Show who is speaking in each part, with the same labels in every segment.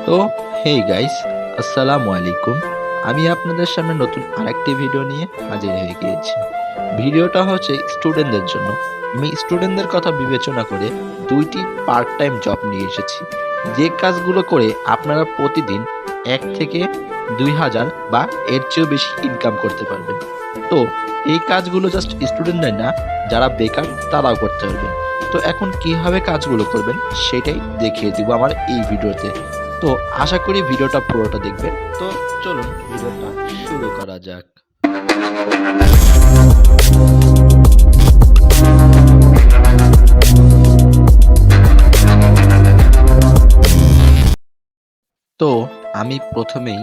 Speaker 1: তো hey guys, আসসালামু আলাইকুম। আমি আপনাদের সামনে নতুন আরেকটি ভিডিও নিয়ে হাজির হয়ে গিয়েছি। ভিডিওটা হচ্ছে স্টুডেন্টদের জন্য। আমি স্টুডেন্টদের কথা বিবেচনা করে দুইটি পার্ট টাইম জব নিয়ে এসেছি, যে কাজগুলো করে আপনারা প্রতিদিন 1 থেকে 2 হাজার বা এর চেয়েও বেশি ইনকাম করতে পারবেন। তো এই কাজগুলো জাস্ট স্টুডেন্টদের না, যারা বেকার তারাও করতে পারবেন। তো এখন কিভাবে কাজগুলো করবেন সেটাই দেখিয়ে দিব আমার এই ভিডিওতে। তো আশা করি ভিডিওটা পুরোটা দেখবেন। তো চলুন ভিডিওটা শুরু করা যাক। তো আমি প্রথমেই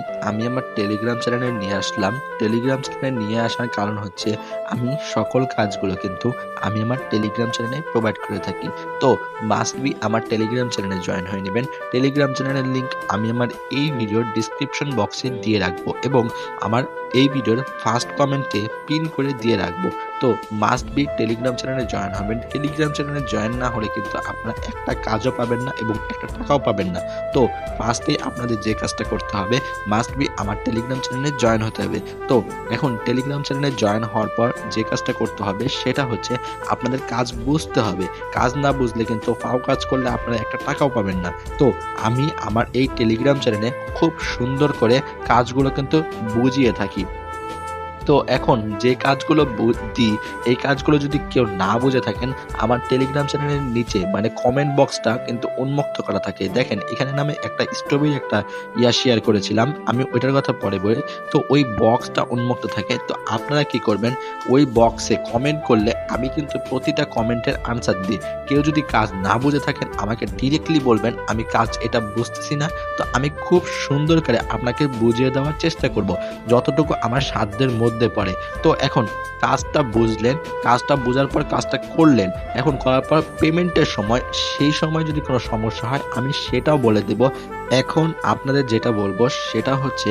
Speaker 1: আমার টেলিগ্রাম চ্যানেলে নিয়ে আসলাম। টেলিগ্রাম চ্যানেলে নিয়ে আসার কারণ হচ্ছে আমি সকল কাজগুলো কিন্তু আমি আমার টেলিগ্রাম চ্যানেলে প্রোভাইড করে থাকি। তো মাস্ট বি আমার টেলিগ্রাম চ্যানেলে জয়েন হয়ে নেবেন। টেলিগ্রাম চ্যানেলের লিংক আমি আমার এই ভিডিওর ডিসক্রিপশন বক্সে দিয়ে রাখবো এবং আমার এই ভিডিওর ফার্স্ট কমেন্টে পিন করে দিয়ে রাখবো। তো মাস্ট বি টেলিগ্রাম চ্যানেলে জয়েন হবেন। টেলিগ্রাম চ্যানেলে জয়েন না হলে কিন্তু আপনারা একটা কাজও পাবেন না এবং একটা টাকাও পাবেন না। তো ফার্স্টে আপনাদের যে কাজটা করতে হবে, মাস্ট বি আমার টেলিগ্রাম চ্যানেলে জয়েন হতে হবে। তো এখন টেলিগ্রাম চ্যানেলে জয়েন হওয়ার পর যে কাজটা করতে হবে সেটা হচ্ছে আপনাদের কাজ বুঝতে হবে। কাজ না বুঝলে কিন্তু ফাও কাজ করলে আপনারা একটা টাকাও পাবেন না। তো আমি আমার এই টেলিগ্রাম চ্যানেলে খুব সুন্দর করে কাজগুলো কিন্তু বুঝিয়ে থাকি। তো এখন যে কাজগুলো দিই, এই কাজগুলো যদি কেউ না বুঝে থাকেন, আমার টেলিগ্রাম চ্যানেলের নিচে মানে কমেন্ট বক্সটা কিন্তু উন্মুক্ত করা থাকে। দেখেন এখানে নামে একটা স্টোরি একটা শেয়ার করেছিলাম। আমি ওইটার কথা পরে বলি। তো ওই বক্সটা উন্মুক্ত থাকে। তো আপনারা কি করবেন, ওই বক্সে কমেন্ট করলে আমি কিন্তু প্রতিটা কমেন্টের আনসার দিই। কেউ যদি কাজ না বুঝে থাকেন আমাকে ডিরেক্টলি বলবেন, আমি কাজ এটা বুঝতেছি না। তো আমি খুব সুন্দর করে আপনাকে বুঝিয়ে দেওয়ার চেষ্টা করব, যতটুকু আমার সাধ্যের মধ্যে পড়ে। তো এখন কাজটা বুঝলেন, কাজটা বোঝার পর কাজটা করলেন। এখন করার পর পেমেন্টের সময়, সেই সময় যদি কোনো সমস্যা হয় আমি সেটাও বলে দেব। এখন আপনাদের যেটা বলবো সেটা হচ্ছে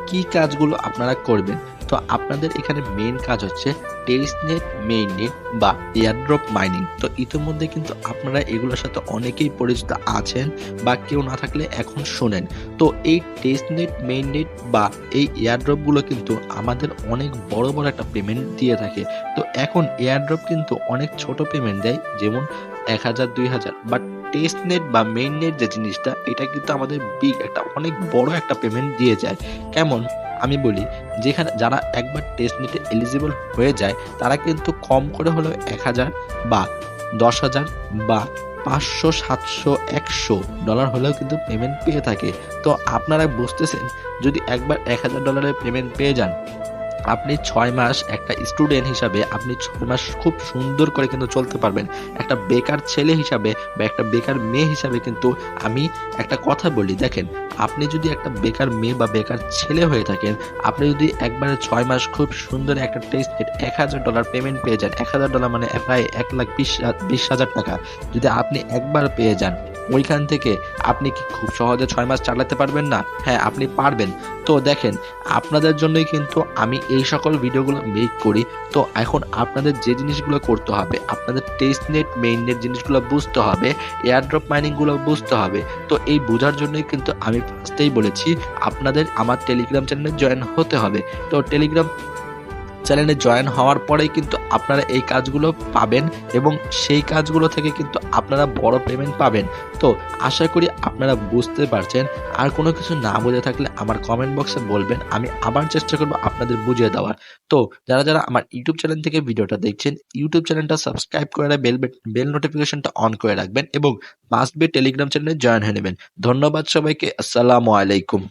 Speaker 1: কি কাজগুলো আপনারা করবেন। তো আপনাদের এখানে মেইন কাজ হচ্ছে টেস্টনেট, মেইননেট বা এয়ারড্রপ মাইনিং। তো ইতিমধ্যে কিন্তু আপনারা এগুলোর সাথে অনেকেই পরিচিত আছেন বা কেউ না থাকলে এখন শোনেন। তো এই টেস্টনেট, মেইননেট বা এই এয়ারড্রপগুলো কিন্তু আমাদের অনেক বড় বড় একটা পেমেন্ট দিয়ে থাকে। তো এখন এয়ারড্রপ কিন্তু অনেক ছোট পেমেন্ট দেয়, যেমন 1,000 2,000, বাট টেস্টনেট বা মেইননেট যে জিনিসটা, এটা কিন্তু আমাদের বিগ একটা অনেক বড় একটা পেমেন্ট দিয়ে যায়। কেমন আমি বলি, যেখানে যারা একবার টেস্টনেটে এলিজিবল হয়ে যায় তারা কিন্তু কম করে হলেও 1,000 বা 10,000 বা 500 700 $100 হলেও কিন্তু পেমেন্ট পেয়ে থাকে। তো আপনারা বুঝতেছেন, যদি একবার $1,000 পেমেন্ট পেয়ে যান, আপনি 6 মাস একটা স্টুডেন্ট হিসাবে আপনি 6 মাস খুব সুন্দর করে কিন্তু চলতে পারবেন। একটা বেকার ছেলে হিসাবে বা একটা বেকার মেয়ে হিসাবে কিন্তু আমি একটা কথা বলি, দেখেন আপনি যদি একটা বেকার মেয়ে বা বেকার ছেলে হয়ে থাকেন, আপনি যদি একবারে 6 মাস খুব সুন্দর একটা টেস্টেড $1,000 পেমেন্ট পেয়ে যান, $1,000 মানে প্রায় 1,20,000 টাকা যদি আপনি একবার পেয়ে যান, ওইখান থেকে আপনি কি খুব সহজে 6 মাস চালাতে পারবেন না? হ্যাঁ, আপনি পারবেন। তো দেখেন, আপনাদের জন্যই কিন্তু আমি এই সকল ভিডিওগুলো মেক করি। তো এখন আপনাদের যে জিনিসগুলো করতে হবে, আপনাদের টেস্টনেট, মেইননেট জিনিসগুলো বুঝতে হবে, এয়ারড্রপ মাইনিং গুলো বুঝতে হবে। তো এই বোঝার জন্যই কিন্তু আমি ফার্স্টেই বলেছি আপনাদের আমার টেলিগ্রাম চ্যানেলে জয়েন হতে হবে। তো টেলিগ্রাম চ্যানেলে জয়েন হওয়ার পরেই কিন্তু আপনারা এই কাজগুলো পাবেন এবং সেই কাজগুলো থেকে কিন্তু আপনারা বড় পেমেন্ট পাবেন। তো আশা করি আপনারা বুঝতে পারছেন। আর কোনো কিছু না বুঝে থাকলে আমার কমেন্ট বক্সে বলবেন, আমি আবার চেষ্টা করব আপনাদের বুঝিয়ে দেওয়ার। তো যারা আমার ইউটিউব চ্যানেল থেকে ভিডিওটা দেখছেন, ইউটিউব চ্যানেলটা সাবস্ক্রাইব করে বেল নোটিফিকেশনটা অন করে রাখবেন এবং মাস্ট বি টেলিগ্রাম চ্যানেলে জয়েন হয়ে নেবেন। ধন্যবাদ সবাইকে। আসসালামু আলাইকুম।